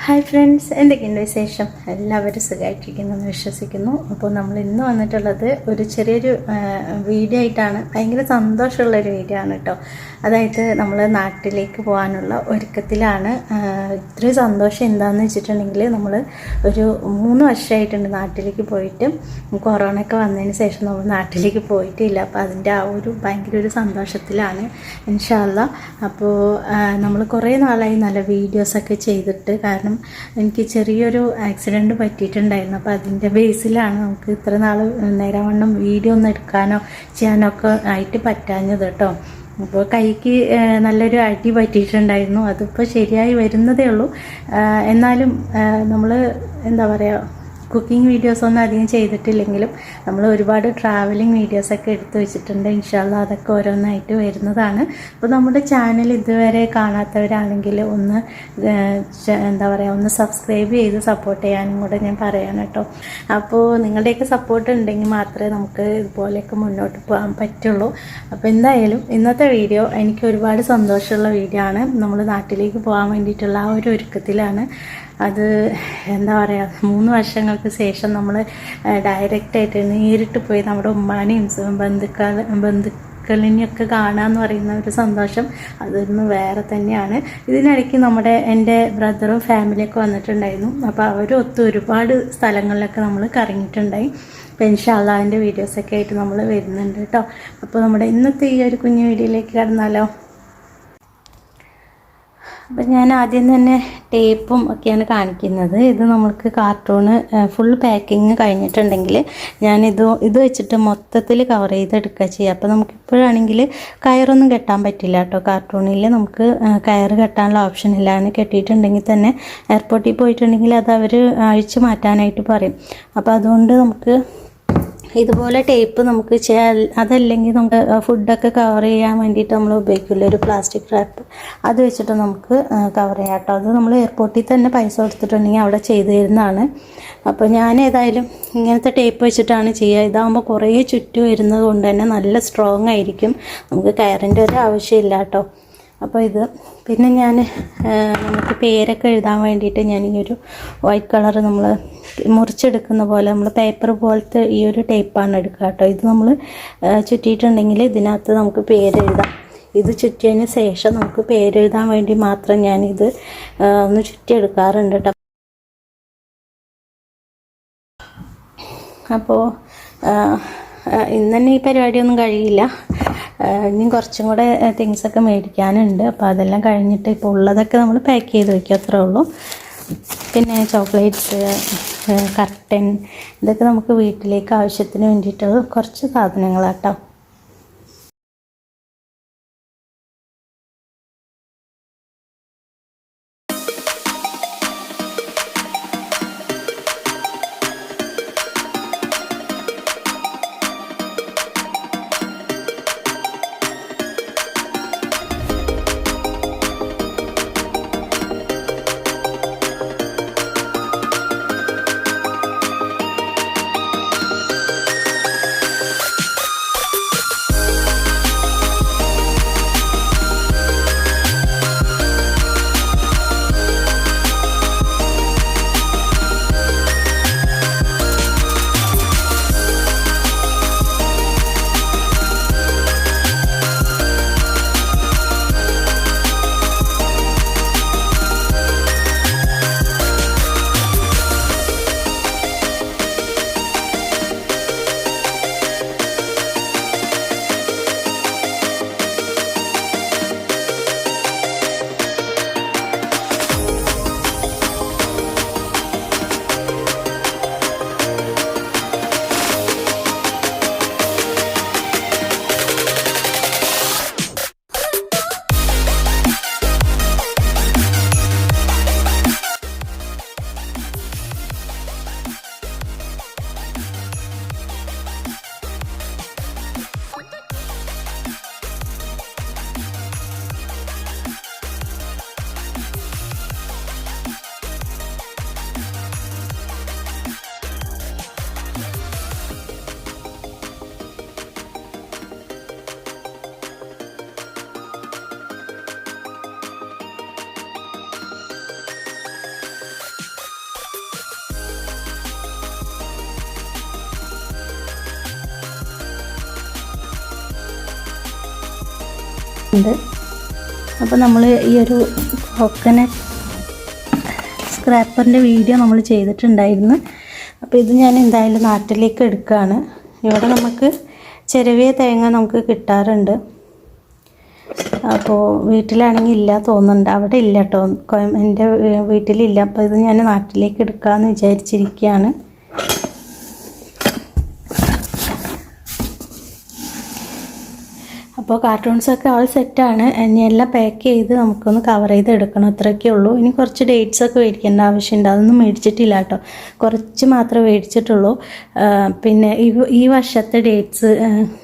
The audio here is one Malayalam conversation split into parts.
ഹായ് ഫ്രണ്ട്സ്, എന്തൊക്കെയുണ്ട് വിശേഷം? എല്ലാവരും സുഖമായിട്ടിരിക്കുന്നെന്ന് വിശ്വസിക്കുന്നു. അപ്പോൾ നമ്മൾ ഇന്ന് വന്നിട്ടുള്ളത് ഒരു ചെറിയൊരു വീഡിയോ ആയിട്ടാണ്. ഭയങ്കര സന്തോഷമുള്ളൊരു വീഡിയോ ആണ് കേട്ടോ. അതായത് നമ്മൾ നാട്ടിലേക്ക് പോകാനുള്ള ഒരുക്കത്തിലാണ്. ഇത്രയും സന്തോഷം എന്താണെന്ന് വെച്ചിട്ടുണ്ടെങ്കിൽ നമ്മൾ ഒരു 3 വർഷമായിട്ടുണ്ട് നാട്ടിലേക്ക് പോയിട്ട്. കൊറോണ ഒക്കെ വന്നതിന് ശേഷം നമ്മൾ നാട്ടിലേക്ക് പോയിട്ടില്ല. അപ്പോൾ അതിൻ്റെ ആ ഒരു ഭയങ്കര ഒരു സന്തോഷത്തിലാണ് ഇൻഷാ അല്ലാഹ്. അപ്പോൾ നമ്മൾ കുറേ നാളായി നല്ല വീഡിയോസൊക്കെ ചെയ്തിട്ട്, കാരണം എനിക്ക് ചെറിയൊരു ആക്സിഡൻറ്റ് പറ്റിയിട്ടുണ്ടായിരുന്നു. അപ്പോൾ അതിൻ്റെ ബേസിലാണ് നമുക്ക് ഇത്ര നാൾ നേരവണ്ണം വീഡിയോ ഒന്നും എടുക്കാനോ ചെയ്യാനോ ഒക്കെ ആയിട്ട് പറ്റാഞ്ഞത് കേട്ടോ. അപ്പോൾ കൈക്ക് നല്ലൊരു അടി പറ്റിയിട്ടുണ്ടായിരുന്നു. അതിപ്പോൾ ശരിയായി വരുന്നതേ ഉള്ളൂ. എന്നാലും നമ്മൾ എന്താ പറയുക, കുക്കിംഗ് വീഡിയോസൊന്നും അധികം ചെയ്തിട്ടില്ലെങ്കിലും നമ്മൾ ഒരുപാട് ട്രാവലിംഗ് വീഡിയോസൊക്കെ എടുത്തു വെച്ചിട്ടുണ്ട്. ഇൻഷാ അല്ലാഹ് അതൊക്കെ ഓരോന്നായിട്ട് വരുന്നതാണ്. അപ്പോൾ നമ്മുടെ ചാനൽ ഇതുവരെ കാണാത്തവരാണെങ്കിൽ ഒന്ന് എന്താ പറയുക, ഒന്ന് സബ്സ്ക്രൈബ് ചെയ്ത് സപ്പോർട്ട് ചെയ്യാനും കൂടെ ഞാൻ പറയാൻ കേട്ടോ. അപ്പോൾ നിങ്ങളുടെയൊക്കെ സപ്പോർട്ട് ഉണ്ടെങ്കിൽ മാത്രമേ നമുക്ക് ഇതുപോലെയൊക്കെ മുന്നോട്ട് പോകാൻ പറ്റുള്ളൂ. അപ്പോൾ എന്തായാലും ഇന്നത്തെ വീഡിയോ എനിക്ക് ഒരുപാട് സന്തോഷമുള്ള വീഡിയോ ആണ്. നമ്മൾ നാട്ടിലേക്ക് പോകാൻ വേണ്ടിയിട്ടുള്ള ആ ഒരു ഒരുക്കത്തിലാണ്. അത് എന്താ പറയുക, 3 വർഷങ്ങൾക്ക് ശേഷം നമ്മൾ ഡയറക്റ്റായിട്ട് നേരിട്ട് പോയി നമ്മുടെ ഉമ്മാനെയും ബന്ധുക്കളിനെയൊക്കെ കാണാമെന്ന് പറയുന്ന ഒരു സന്തോഷം അതൊന്ന് വേറെ തന്നെയാണ്. ഇതിനിടയ്ക്ക് എൻ്റെ ബ്രദറും ഫാമിലിയൊക്കെ വന്നിട്ടുണ്ടായിരുന്നു. അപ്പോൾ അവരൊത്ത് ഒരുപാട് സ്ഥലങ്ങളിലൊക്കെ നമ്മൾ കറങ്ങിയിട്ടുണ്ടായി. അപ്പോൾ ഇൻഷാ അല്ലാഹ് അതിൻ്റെ വീഡിയോസൊക്കെ ആയിട്ട് നമ്മൾ വരുന്നുണ്ട് കേട്ടോ. അപ്പോൾ നമ്മുടെ ഇന്നത്തെ ഈ ഒരു കുഞ്ഞു വീഡിയോയിലേക്ക് കടന്നാലോ. അപ്പം ഞാൻ ആദ്യം തന്നെ ടേപ്പും ഒക്കെയാണ് കാണിക്കുന്നത്. ഇത് നമ്മൾക്ക് കാർട്ടൂണ് ഫുൾ പാക്കിങ് കഴിഞ്ഞിട്ടുണ്ടെങ്കിൽ ഞാനിത് വെച്ചിട്ട് മൊത്തത്തിൽ കവർ ചെയ്തെടുക്കുക ചെയ്യുക. അപ്പോൾ നമുക്കിപ്പോഴാണെങ്കിൽ കയറൊന്നും കെട്ടാൻ പറ്റില്ല കേട്ടോ. കാർട്ടൂണിൽ നമുക്ക് കയറ് കെട്ടാനുള്ള ഓപ്ഷൻ ഇല്ല. അങ്ങനെ കെട്ടിയിട്ടുണ്ടെങ്കിൽ തന്നെ എയർപോർട്ടിൽ പോയിട്ടുണ്ടെങ്കിൽ അത് അവർ അഴിച്ചു മാറ്റാനായിട്ട് പറയും. അപ്പോൾ അതുകൊണ്ട് നമുക്ക് ഇതുപോലെ ടേപ്പ് നമുക്ക് അതല്ലെങ്കിൽ നമുക്ക് ഫുഡൊക്കെ കവർ ചെയ്യാൻ വേണ്ടിയിട്ട് നമ്മൾ ഉപയോഗിക്കില്ല, ഒരു പ്ലാസ്റ്റിക് റാപ്പ്, അത് വെച്ചിട്ട് നമുക്ക് കവർ ചെയ്യാം കേട്ടോ. അത് നമ്മൾ എയർപോർട്ടിൽ തന്നെ പൈസ കൊടുത്തിട്ടുണ്ടെങ്കിൽ അവിടെ ചെയ്തു തരുന്നതാണ്. അപ്പോൾ ഞാൻ ഏതായാലും ഇങ്ങനത്തെ ടേപ്പ് വെച്ചിട്ടാണ് ചെയ്യുക. ഇതാകുമ്പോൾ കുറേ ചുറ്റും വരുന്നത് കൊണ്ട് തന്നെ നല്ല സ്ട്രോങ് ആയിരിക്കും. നമുക്ക് കയറിൻ്റെ ഒരു ആവശ്യമില്ല കേട്ടോ. അപ്പോൾ ഇത് പിന്നെ നമുക്ക് പേരൊക്കെ എഴുതാൻ വേണ്ടിയിട്ട് ഞാൻ ഈ ഒരു വൈറ്റ് കളർ നമ്മൾ മുറിച്ചെടുക്കുന്ന പോലെ നമ്മൾ പേപ്പർ പോലത്തെ ഈ ഒരു ടേപ്പാണ് എടുക്കുക കേട്ടോ. ഇത് നമ്മൾ ചുറ്റിയിട്ടുണ്ടെങ്കിൽ ഇതിനകത്ത് നമുക്ക് പേരെഴുതാം. ഇത് ചുറ്റിയതിന് ശേഷം നമുക്ക് പേരെഴുതാൻ വേണ്ടി മാത്രം ഞാനിത് ഒന്ന് ചുറ്റിയെടുക്കാറുണ്ട് കേട്ടോ. അപ്പോൾ ഇന്ന് തന്നെ ഈ പരിപാടിയൊന്നും കഴിയില്ല. ഇനി കുറച്ചും കൂടെ തിങ്സൊക്കെ മേടിക്കാനുണ്ട്. അപ്പോൾ അതെല്ലാം കഴിഞ്ഞിട്ട് ഇപ്പോൾ ഉള്ളതൊക്കെ നമ്മൾ പാക്ക് ചെയ്ത് വയ്ക്കും, അത്രേ ഉള്ളൂ. പിന്നെ ചോക്ലേറ്റ്സ്, കർട്ടൻ, ഇതൊക്കെ നമുക്ക് വീട്ടിലേക്ക് ആവശ്യത്തിന് വേണ്ടിയിട്ടുള്ള കുറച്ച് സാധനങ്ങളാട്ടോ. ഉണ്ട്. അപ്പോൾ നമ്മൾ ഈ ഒരു കോക്കനട്ട് സ്ക്രാപ്പറിൻ്റെ വീഡിയോ നമ്മൾ ചെയ്തിട്ടുണ്ടായിരുന്നു. അപ്പോൾ ഇത് ഞാൻ എന്തായാലും നാട്ടിലേക്ക് എടുക്കുകയാണ്. ഇവിടെ നമുക്ക് ചെറിയ തേങ്ങ നമുക്ക് കിട്ടാറുണ്ട്. അപ്പോൾ വീട്ടിലാണെങ്കിൽ ഇല്ല തോന്നുന്നുണ്ട്, അവിടെ ഇല്ല കേട്ടോ, എൻ്റെ വീട്ടിലില്ല. അപ്പോൾ ഇത് ഞാൻ നാട്ടിലേക്ക് എടുക്കാമെന്ന് വിചാരിച്ചിരിക്കുകയാണ്. അപ്പോൾ കാർട്ടൂൺസൊക്കെ ആൾ സെറ്റാണ്. ഇനി എല്ലാം പാക്ക് ചെയ്ത് നമുക്കൊന്ന് കവർ ചെയ്ത് എടുക്കണം, അത്രയൊക്കെ ഉള്ളൂ. ഇനി കുറച്ച് ഡേറ്റ്സൊക്കെ മേടിക്കേണ്ട ആവശ്യമുണ്ട്, അതൊന്നും മേടിച്ചിട്ടില്ല കേട്ടോ, കുറച്ച് മാത്രമേ മേടിച്ചിട്ടുള്ളൂ. പിന്നെ ഈ വർഷത്തെ ഡേറ്റ്സ്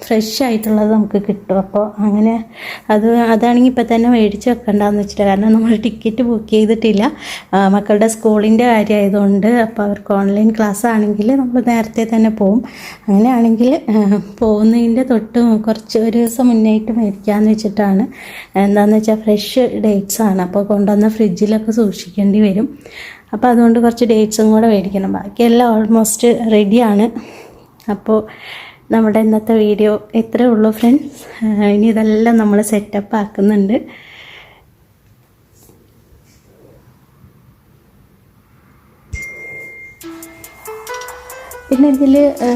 ഫ്രഷ് ആയിട്ടുള്ളത് നമുക്ക് കിട്ടും. അപ്പോൾ അങ്ങനെ അതാണെങ്കിൽ ഇപ്പം തന്നെ മേടിച്ച് വെക്കണ്ടെന്ന് വെച്ചിട്ട്, കാരണം നമ്മൾ ടിക്കറ്റ് ബുക്ക് ചെയ്തിട്ടില്ല, മക്കളുടെ സ്കൂളിൻ്റെ കാര്യമായതുകൊണ്ട്. അപ്പോൾ അവർക്ക് ഓൺലൈൻ ക്ലാസ് ആണെങ്കിൽ നമ്മൾ നേരത്തെ തന്നെ പോകും. അങ്ങനെയാണെങ്കിൽ പോകുന്നതിൻ്റെ തൊട്ട് കുറച്ച് ഒരു ദിവസം മുന്നേ മേടിക്കാമെന്ന് വെച്ചിട്ടാണ്. എന്താണെന്ന് വെച്ചാൽ ഫ്രഷ് ഡേറ്റ്സ് ആണ്, അപ്പോൾ കൊണ്ടുവന്ന ഫ്രിഡ്ജിലൊക്കെ സൂക്ഷിക്കേണ്ടി വരും. അപ്പോൾ അതുകൊണ്ട് കുറച്ച് ഡേറ്റ്സും കൂടെ മേടിക്കണം. ബാക്കിയെല്ലാം ഓൾമോസ്റ്റ് റെഡിയാണ്. അപ്പോൾ നമ്മുടെ ഇന്നത്തെ വീഡിയോ ഇത്രയേ ഉള്ളൂ ഫ്രണ്ട്സ്. ഇനി ഇതെല്ലാം നമ്മൾ സെറ്റപ്പ് ആക്കുന്നുണ്ട്. പിന്നെ ഇതിൽ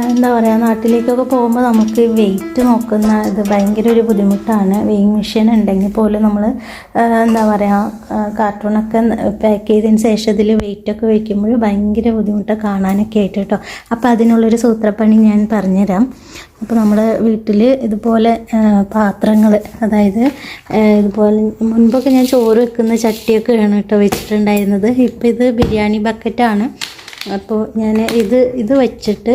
എന്താ പറയുക, നാട്ടിലേക്കൊക്കെ പോകുമ്പോൾ നമുക്ക് വെയിറ്റ് നോക്കുന്ന ഇത് ഭയങ്കര ഒരു ബുദ്ധിമുട്ടാണ്. വെയിങ് മെഷീൻ ഉണ്ടെങ്കിൽ പോലും നമ്മൾ എന്താ പറയുക, കാർട്ടൂണൊക്കെ പാക്ക് ചെയ്തതിന് ശേഷം ഇതിൽ വെയിറ്റൊക്കെ വയ്ക്കുമ്പോൾ ഭയങ്കര ബുദ്ധിമുട്ട് കാണാനൊക്കെ ആയിട്ട് കേട്ടോ. അപ്പോൾ അതിനുള്ളൊരു സൂത്രപ്പണി ഞാൻ പറഞ്ഞുതരാം. അപ്പോൾ നമ്മുടെ വീട്ടിൽ ഇതുപോലെ പാത്രങ്ങൾ, അതായത് ഇതുപോലെ മുൻപൊക്കെ ഞാൻ ചോറ് വെക്കുന്ന ചട്ടിയൊക്കെയാണ് കേട്ടോ വെച്ചിട്ടുണ്ടായിരുന്നത്. ഇപ്പോൾ ഇത് ബിരിയാണി ബക്കറ്റാണ്. അപ്പോൾ ഞാൻ ഇത് വെച്ചിട്ട്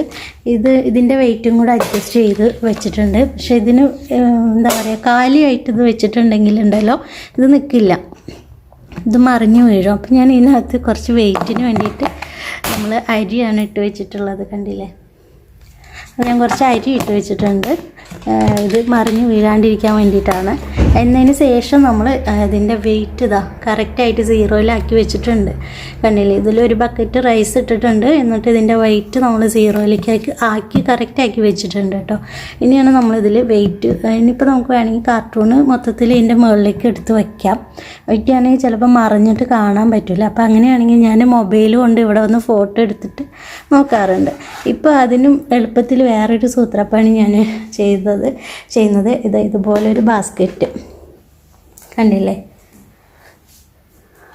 ഇതിൻ്റെ വെയിറ്റും കൂടെ അഡ്ജസ്റ്റ് ചെയ്ത് വെച്ചിട്ടുണ്ട്. പക്ഷേ ഇതിന് എന്താ പറയുക, കാലിയായിട്ട് ഇത് വെച്ചിട്ടുണ്ടെങ്കിലുണ്ടല്ലോ ഇത് നിൽക്കില്ല, ഇത് മറിഞ്ഞു വീഴും. അപ്പോൾ ഞാൻ ഇതിനകത്ത് കുറച്ച് വെയിറ്റിന് വേണ്ടിയിട്ട് നമ്മൾ അരിയാണ് ഇട്ട് വെച്ചിട്ടുള്ളത്, കണ്ടില്ലേ. അപ്പോൾ ഞാൻ കുറച്ച് അരി ഇട്ട് വെച്ചിട്ടുണ്ട്, ഇത് മറിഞ്ഞ് വീഴാണ്ടിരിക്കാൻ വേണ്ടിയിട്ടാണ്. എന്നതിന് ശേഷം നമ്മൾ ഇതിൻ്റെ വെയിറ്റ് കറക്റ്റായിട്ട് സീറോയിലാക്കി വെച്ചിട്ടുണ്ട്, കണ്ടില്ലേ. ഇതിലൊരു ബക്കറ്റ് റൈസ് ഇട്ടിട്ടുണ്ട്, എന്നിട്ട് ഇതിൻ്റെ വെയിറ്റ് നമ്മൾ സീറോയിലേക്ക് ആക്കി കറക്റ്റാക്കി വെച്ചിട്ടുണ്ട് കേട്ടോ. ഇനിയാണ് നമ്മളിതിൽ വെയിറ്റ്, ഇനിയിപ്പോൾ നമുക്ക് വേണമെങ്കിൽ കാർട്ടൂണ് മൊത്തത്തിൽ ഇതിൻ്റെ മുകളിലേക്ക് എടുത്ത് വയ്ക്കുകയാണെങ്കിൽ ചിലപ്പോൾ മറിഞ്ഞിട്ട് കാണാൻ പറ്റില്ല. അപ്പോൾ അങ്ങനെയാണെങ്കിൽ ഞാൻ മൊബൈൽ കൊണ്ട് ഇവിടെ വന്ന് ഫോട്ടോ എടുത്തിട്ട് നോക്കാറുണ്ട്. ഇപ്പോൾ അതിനും എളുപ്പത്തിൽ വേറൊരു സൂത്രപ്പണി ഞാൻ ചെയ്യുന്നത് ഇതുപോലൊരു ബാസ്ക്കറ്റ് കണ്ടില്ലേ.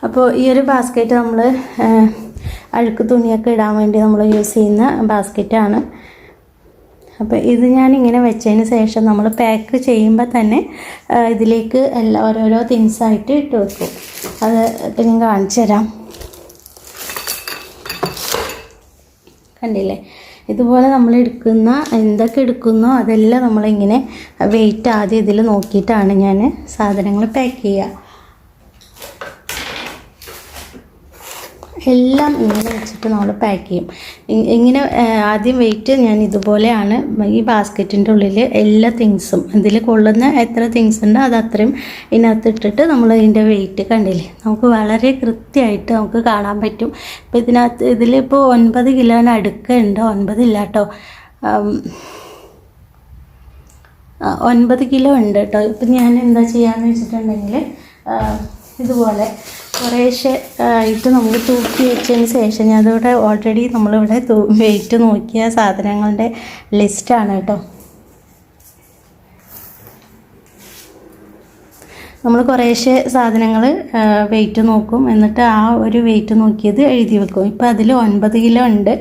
അപ്പോൾ ഈ ഒരു ബാസ്ക്കറ്റ് നമ്മൾ അഴുക്ക് തുണിയൊക്കെ ഇടാൻ വേണ്ടി നമ്മൾ യൂസ് ചെയ്യുന്ന ബാസ്ക്കറ്റാണ്. അപ്പോൾ ഇത് ഞാനിങ്ങനെ വെച്ചതിന് ശേഷം നമ്മൾ പാക്ക് ചെയ്യുമ്പോൾ തന്നെ ഇതിലേക്ക് ഓരോരോ തിങ്സായിട്ട് ഇട്ട് വെക്കും. അത് ഇപ്പം ഞാൻ കാണിച്ചു തരാം, കണ്ടില്ലേ. ഇതുപോലെ നമ്മൾ എന്തൊക്കെ എടുക്കുന്നോ അതെല്ലാം നമ്മളിങ്ങനെ വെയിറ്റ് ആദ്യം ഇതിൽ നോക്കിയിട്ടാണ് ഞാൻ സാധനങ്ങൾ പാക്ക് ചെയ്യുക. എല്ലാം ഇങ്ങനെ വെച്ചിട്ട് നമ്മൾ പാക്ക് ചെയ്യും. ഇങ്ങനെ ആദ്യം വെയിറ്റ് ഞാൻ ഇതുപോലെയാണ് ഈ ബാസ്ക്കറ്റിൻ്റെ ഉള്ളിൽ എല്ലാ തിങ്സും, ഇതിൽ കൊള്ളുന്ന എത്ര തിങ്സ് ഉണ്ടോ അത് അത്രയും ഇതിനകത്ത് ഇട്ടിട്ട് നമ്മൾ ഇതിൻ്റെ വെയിറ്റ് കണ്ടില്ലേ, നമുക്ക് വളരെ കൃത്യമായിട്ട് നമുക്ക് കാണാൻ പറ്റും. ഇപ്പോൾ ഇതിലിപ്പോൾ 9 കിലോന് അടുക്കുണ്ട്, 9 ഇല്ല കേട്ടോ, 9 കിലോ ഉണ്ട് കേട്ടോ. ഇപ്പം ഞാൻ എന്താ ചെയ്യാന്ന് വെച്ചിട്ടുണ്ടെങ്കിൽ ഇതുപോലെ കുറേശ്ശെ ആയിട്ട് നമ്മൾ തൂക്കി വെച്ചതിന് ശേഷം, ഞാൻ അതോടെ ഓൾറെഡി നമ്മളിവിടെ വെയിറ്റ് നോക്കിയ സാധനങ്ങളുടെ ലിസ്റ്റാണ് കേട്ടോ. നമ്മൾ കുറേശ്ശെ സാധനങ്ങൾ വെയിറ്റ് നോക്കും, എന്നിട്ട് ആ ഒരു വെയിറ്റ് നോക്കിയത് എഴുതി വെക്കും. ഇപ്പോൾ അതിൽ 9 കിലോ ഉണ്ട്.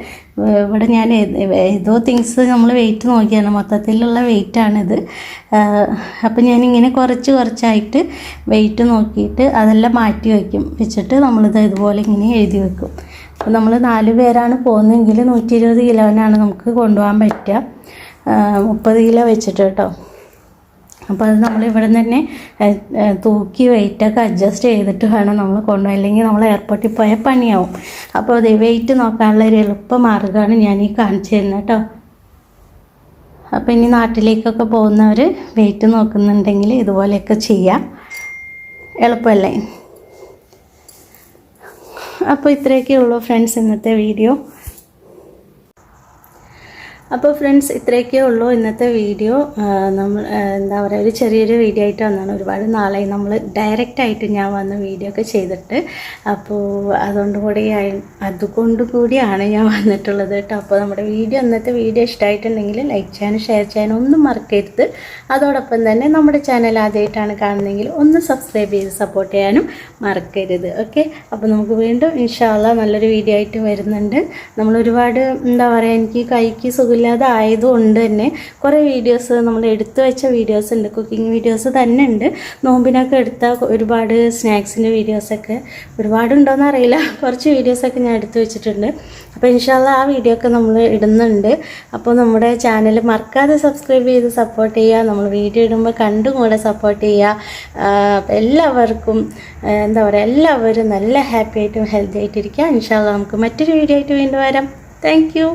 ഇവിടെ ഞാൻ ഏതോ തിങ്സ് നമ്മൾ വെയിറ്റ് നോക്കിയാണ്, മൊത്തത്തിലുള്ള വെയിറ്റാണിത്. അപ്പം ഞാനിങ്ങനെ കുറച്ചായിട്ട് വെയിറ്റ് നോക്കിയിട്ട് അതെല്ലാം മാറ്റി വെച്ചിട്ട് നമ്മളിത് ഇതുപോലെ ഇങ്ങനെ എഴുതി വെക്കും. അപ്പോൾ നമ്മൾ 4 പേരാണ് പോകുന്നതെങ്കിൽ 120 കിലോനാണ് നമുക്ക് കൊണ്ടുപോകാൻ പറ്റുക, 30 കിലോ വെച്ചിട്ട് കേട്ടോ. അപ്പോൾ അത് നമ്മൾ ഇവിടെ തന്നെ തൂക്കി വെയിറ്റൊക്കെ അഡ്ജസ്റ്റ് ചെയ്തിട്ട് വേണം നമ്മൾ കൊണ്ടുപോകാൻ, അല്ലെങ്കിൽ നമ്മൾ എയർപോർട്ടിൽ പോയാൽ പണിയാവും. അപ്പോൾ അത് വെയിറ്റ് നോക്കാനുള്ള ഒരു എളുപ്പ മാർഗ്ഗമാണ് ഞാൻ ഈ കാണിച്ചു തരുന്നത് കേട്ടോ. അപ്പോൾ ഇനി നാട്ടിലേക്കൊക്കെ പോകുന്നവർ വെയിറ്റ് നോക്കുന്നുണ്ടെങ്കിൽ ഇതുപോലെയൊക്കെ ചെയ്യാം, എളുപ്പമല്ലേ. അപ്പോൾ ഇത്രയൊക്കെ ഉള്ളൂ ഫ്രണ്ട്സ് ഇന്നത്തെ വീഡിയോ. അപ്പോൾ ഫ്രണ്ട്സ് ഇത്രയൊക്കെ ഉള്ളൂ ഇന്നത്തെ വീഡിയോ. നമ്മൾ എന്താ പറയുക, ഒരു ചെറിയൊരു വീഡിയോ ആയിട്ട് വന്നാണ്. ഒരുപാട് നാളായി നമ്മൾ ഡയറക്റ്റായിട്ട് ഞാൻ വന്ന് വീഡിയോ ഒക്കെ ചെയ്തിട്ട്. അപ്പോൾ അതുകൊണ്ടുകൂടിയാണ് ഞാൻ വന്നിട്ടുള്ളത് കേട്ടോ. അപ്പോൾ നമ്മുടെ ഇന്നത്തെ വീഡിയോ ഇഷ്ടമായിട്ടുണ്ടെങ്കിൽ ലൈക്ക് ചെയ്യാനും ഷെയർ ചെയ്യാനും ഒന്നും മറക്കരുത്. അതോടൊപ്പം തന്നെ നമ്മുടെ ചാനൽ ആദ്യമായിട്ടാണ് കാണുന്നതെങ്കിൽ ഒന്ന് സബ്സ്ക്രൈബ് ചെയ്ത് സപ്പോർട്ട് ചെയ്യാനും മറക്കരുത്. ഓക്കെ, അപ്പോൾ നമുക്ക് വീണ്ടും ഇൻഷാ അല്ലാഹ് നല്ലൊരു വീഡിയോ ആയിട്ട് വരുന്നുണ്ട്. നമ്മളൊരുപാട് എന്താ പറയുക, എനിക്ക് കൈക്ക് സുഖമില്ലാതെ ആയതുകൊണ്ട് തന്നെ കുറേ വീഡിയോസ് നമ്മൾ എടുത്തു വെച്ച വീഡിയോസ് ഉണ്ട്, കുക്കിംഗ് വീഡിയോസ് തന്നെ ഉണ്ട്. നോമ്പിനൊക്കെ എടുത്ത ഒരുപാട് സ്നാക്സിൻ്റെ വീഡിയോസൊക്കെ ഒരുപാടുണ്ടോയെന്ന് അറിയില്ല, കുറച്ച് വീഡിയോസൊക്കെ ഞാൻ എടുത്തു വെച്ചിട്ടുണ്ട്. അപ്പോൾ ഇൻഷാ അല്ലാഹ് ആ വീഡിയോ ഒക്കെ നമ്മൾ ഇടുന്നുണ്ട്. അപ്പോൾ നമ്മുടെ ചാനൽ മറക്കാതെ സബ്സ്ക്രൈബ് ചെയ്ത് സപ്പോർട്ട് ചെയ്യുക. നമ്മൾ വീഡിയോ ഇടുമ്പോൾ കണ്ടും കൂടെ സപ്പോർട്ട് ചെയ്യുക. എല്ലാവർക്കും എന്താ പറയുക, എല്ലാവരും നല്ല ഹാപ്പി ആയിട്ടും ഹെൽത്തി ആയിട്ടിരിക്കുക. ഇൻഷാ അല്ലാഹ് നമുക്ക് മറ്റൊരു വീഡിയോ ആയിട്ട് വീണ്ടും വരാം. Thank you.